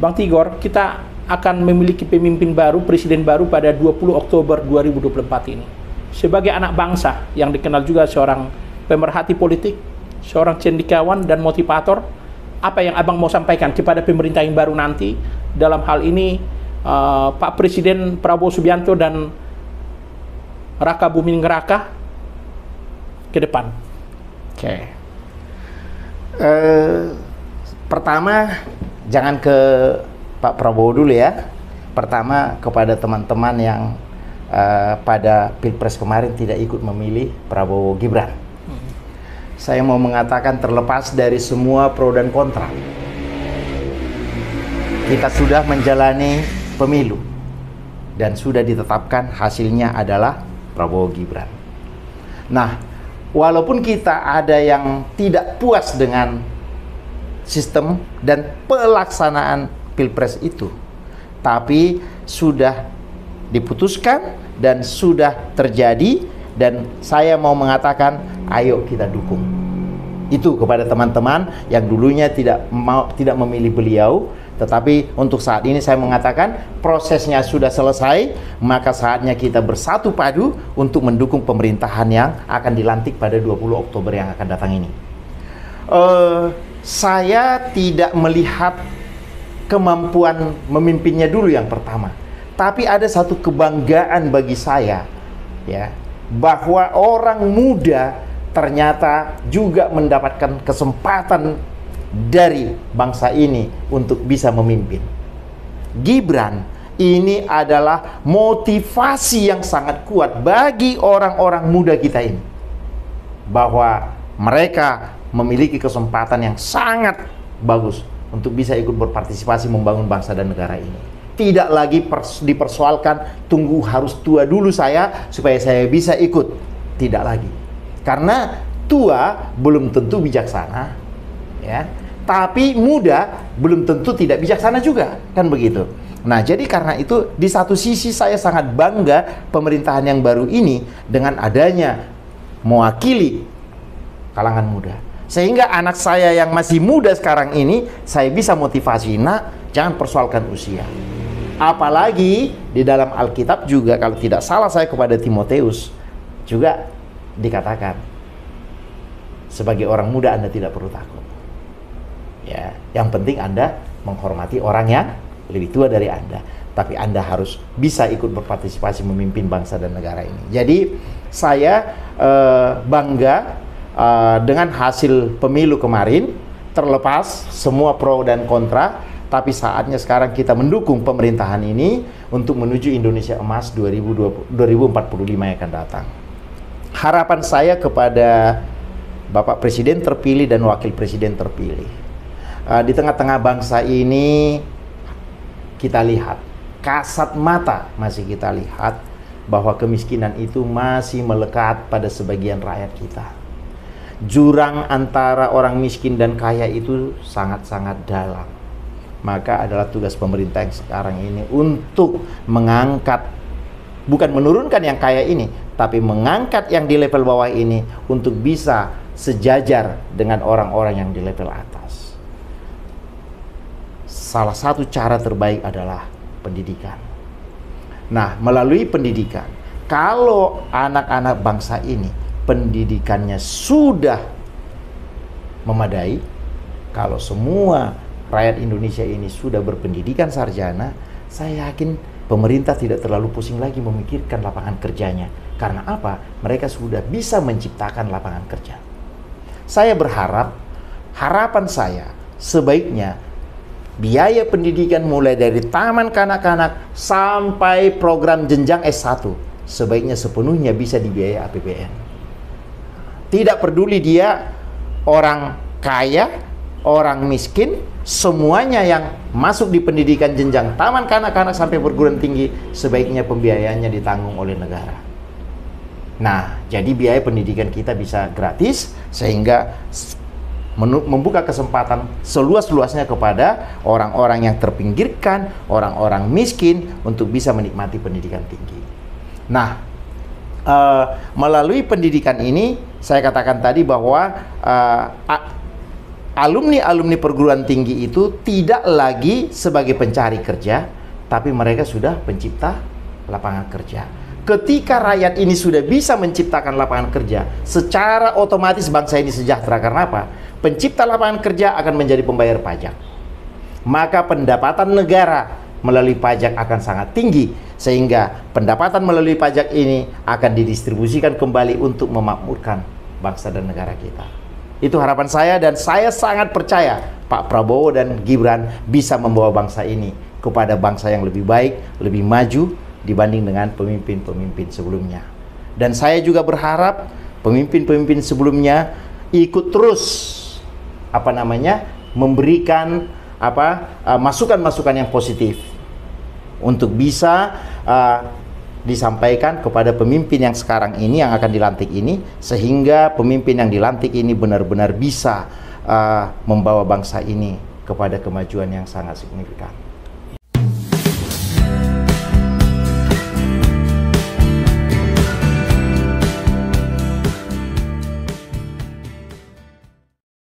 Bang Tigor, kita akan memiliki pemimpin baru, presiden baru pada 20 Oktober 2024 ini. Sebagai anak bangsa yang dikenal juga seorang pemerhati politik, seorang cendekiawan dan motivator, apa yang Abang mau sampaikan kepada pemerintah yang baru nanti dalam hal ini Pak Presiden Prabowo Subianto dan Raka Buming Raka ke depan? Oke. Pertama, jangan ke Pak Prabowo dulu ya. Pertama, kepada teman-teman yang pada Pilpres kemarin tidak ikut memilih Prabowo Gibran. Saya mau mengatakan, terlepas dari semua pro dan kontra, kita sudah menjalani pemilu dan sudah ditetapkan hasilnya adalah Prabowo Gibran. Nah, walaupun kita ada yang tidak puas dengan sistem dan pelaksanaan Pilpres itu, tapi sudah diputuskan dan sudah terjadi, dan saya mau mengatakan ayo kita dukung. Itu kepada teman-teman yang dulunya tidak memilih beliau, tetapi untuk saat ini saya mengatakan prosesnya sudah selesai, maka saatnya kita bersatu padu untuk mendukung pemerintahan yang akan dilantik pada 20 Oktober yang akan datang ini. Saya tidak melihat kemampuan memimpinnya dulu yang pertama, tapi ada satu kebanggaan bagi saya, ya, bahwa orang muda ternyata juga mendapatkan kesempatan dari bangsa ini untuk bisa memimpin. Gibran ini adalah motivasi yang sangat kuat bagi orang-orang muda kita ini, bahwa mereka memiliki kesempatan yang sangat bagus untuk bisa ikut berpartisipasi membangun bangsa dan negara ini. Tidak lagi dipersoalkan tunggu harus tua dulu saya supaya saya bisa ikut. Tidak lagi. Karena tua belum tentu bijaksana, ya. Tapi muda belum tentu tidak bijaksana juga, kan begitu. Nah, jadi karena itu di satu sisi saya sangat bangga pemerintahan yang baru ini dengan adanya mewakili kalangan muda. Sehingga anak saya yang masih muda sekarang ini saya bisa motivasi, nak, jangan persoalkan usia. Apalagi di dalam Alkitab juga, kalau tidak salah saya kepada Timoteus juga dikatakan, sebagai orang muda Anda tidak perlu takut. Ya, yang penting Anda menghormati orang yang lebih tua dari Anda, tapi Anda harus bisa ikut berpartisipasi memimpin bangsa dan negara ini. Jadi saya bangga dengan hasil pemilu kemarin, terlepas semua pro dan kontra, tapi saatnya sekarang kita mendukung pemerintahan ini untuk menuju Indonesia Emas 2045 yang akan datang. Harapan saya kepada Bapak Presiden terpilih dan Wakil Presiden terpilih, di tengah-tengah bangsa ini kita lihat, kasat mata masih kita lihat bahwa kemiskinan itu masih melekat pada sebagian rakyat kita. Jurang antara orang miskin dan kaya itu sangat-sangat dalam. Maka adalah tugas pemerintah yang sekarang ini untuk mengangkat, bukan menurunkan yang kaya ini, tapi mengangkat yang di level bawah ini untuk bisa sejajar dengan orang-orang yang di level atas. Salah satu cara terbaik adalah pendidikan. Nah, melalui pendidikan, kalau anak-anak bangsa ini pendidikannya sudah memadai, kalau semua rakyat Indonesia ini sudah berpendidikan sarjana, saya yakin pemerintah tidak terlalu pusing lagi memikirkan lapangan kerjanya. Karena apa? Mereka sudah bisa menciptakan lapangan kerja. Saya berharap, harapan saya, sebaiknya biaya pendidikan mulai dari taman kanak-kanak sampai program jenjang S1 sebaiknya sepenuhnya bisa dibiayai APBN. Tidak peduli dia orang kaya, orang miskin, semuanya yang masuk di pendidikan jenjang taman kanak-kanak sampai perguruan tinggi sebaiknya pembiayaannya ditanggung oleh negara. Nah, jadi biaya pendidikan kita bisa gratis sehingga membuka kesempatan seluas-luasnya kepada orang-orang yang terpinggirkan, orang-orang miskin untuk bisa menikmati pendidikan tinggi. Nah, melalui pendidikan ini saya katakan tadi bahwa alumni-alumni perguruan tinggi itu tidak lagi sebagai pencari kerja, tapi mereka sudah pencipta lapangan kerja. Ketika rakyat ini sudah bisa menciptakan lapangan kerja, secara otomatis bangsa ini sejahtera. Karena apa? Pencipta lapangan kerja akan menjadi pembayar pajak. Maka pendapatan negara melalui pajak akan sangat tinggi, sehingga pendapatan melalui pajak ini akan didistribusikan kembali untuk memakmurkan bangsa dan negara kita. Itu harapan saya, dan saya sangat percaya Pak Prabowo dan Gibran bisa membawa bangsa ini kepada bangsa yang lebih baik, lebih maju dibanding dengan pemimpin-pemimpin sebelumnya. Dan saya juga berharap pemimpin-pemimpin sebelumnya ikut terus memberikan masukan-masukan yang positif untuk bisa disampaikan kepada pemimpin yang sekarang ini, yang akan dilantik ini, sehingga pemimpin yang dilantik ini benar-benar bisa membawa bangsa ini kepada kemajuan yang sangat signifikan.